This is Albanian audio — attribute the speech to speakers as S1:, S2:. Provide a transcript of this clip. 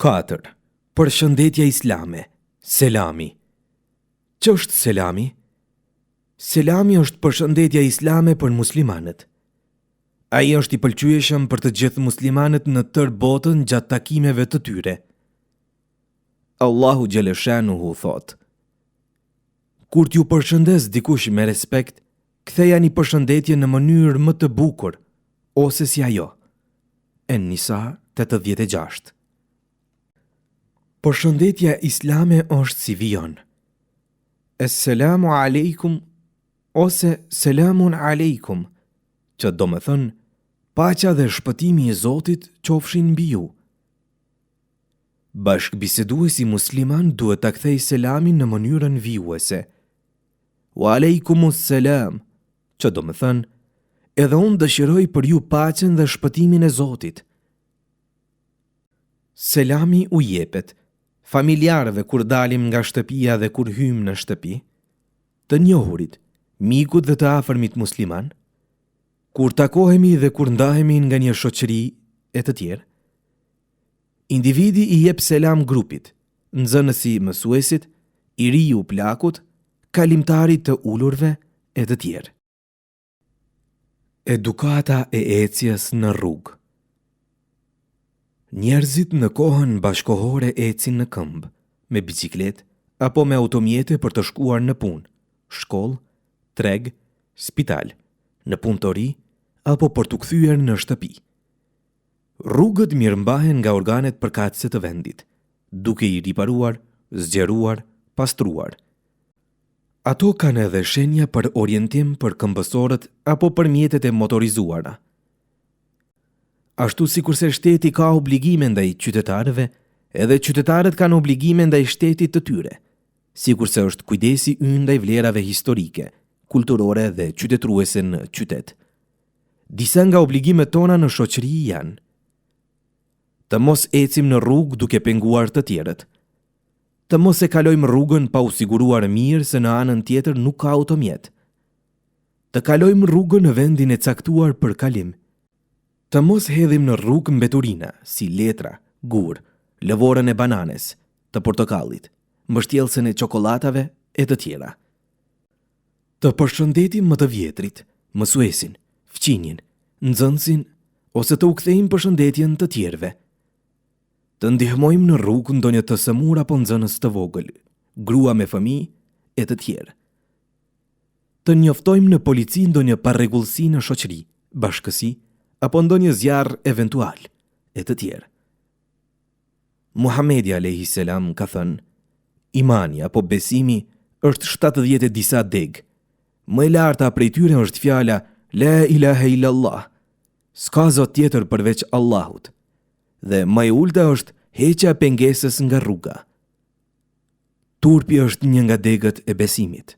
S1: 4. Përshëndetja islame. Selami. Ç'është selami? Selami është përshëndetja islame për muslimanët. Ai është i pëlqyeshëm për të gjithë muslimanët në tërë botën gjatë takimeve të tyre. Allahu Gjeleshanuhu thot: Kur t'ju përshëndes dikush me respekt, kthejani përshëndetje në mënyrë më të bukur, ose si ajo. En-Nisa 86. Përshëndetja islame është si vijon: Esselamu alejkum ose Selamun alejkum, që do më thënë, paqja dhe shpëtimi i Zotit qofshin mbi ju. Bashkëbiseduesi musliman duhet ta kthejë selamin në mënyrën vijuese: Wa alejkumus selam, që do më thënë, edhe unë dëshiroj për ju paqen dhe shpëtimin e Zotit. Selami u jepet familjarëve kur dalim nga shtëpia dhe kur hymë në shtëpi, të njohurit, mikut dhe të afërmit musliman, kur takohemi dhe kur ndahemi nga një shoqëri e të tjerë. Individi i jep selam grupit, nxënësi mësuesit, i riu plakut, kalimtarit të ulurve e të tjerë. Edukata e ecjes në rrugë. Njerëzit në kohën bashkohore ecin në këmbë, me bicikletë apo me automjete për të shkuar në punë, shkollë, treg, spital, në punëtori apo për të kthyer në shtëpi. Rrugët mirëmbahen nga organet përkatëse të vendit, duke i riparuar, zgjeruar, pastruar. Ato kanë edhe shenja për orientim për këmbësorët apo për mjetet e motorizuara. Ashtu sikurse shteti ka obligime ndaj qytetarëve, edhe qytetarët kanë obligime ndaj shtetit të tyre, sikurse është kujdesi ynë ndaj vlerave historike, kulturore dhe qytetruese në qytet. Disa nga obligimet tona në shoqëri janë: të mos ecim në rrugë duke penguar të tjerët, të mos e kalojmë rrugën pa u siguruar mirë se në anën tjetër nuk ka automjet, të kalojmë rrugën në vendin e caktuar për kalim, të mos hedhim në rrugë mbeturina, si letra, gur, lëvorën e bananes, të portokallit, mbështjellsen e çokoladave e të tjera. Të përshëndetim më të vjetrit, mësuesin, fqinjin, nxënësin, ose të u kthejmë përshëndetjen të tjerëve. Të ndihmojmë në rrugë ndonjë të sëmur apo nxënës të vogël, grua me fëmijë e të tjerë. Të njoftojmë në polici ndonjë parregullsi në shoqëri, bashkësi apo ndonjë zjarr eventual e të tjerë. Muhamedi a.s. ka thënë: Imani apo besimi është 70 e disa deg. Më e larta prej tyre është fjala La ilaha illallah, s'ka zot tjetër përveç Allahut, dhe më e ulta është heqja pengesës nga rruga. Turpi është një nga degët e besimit.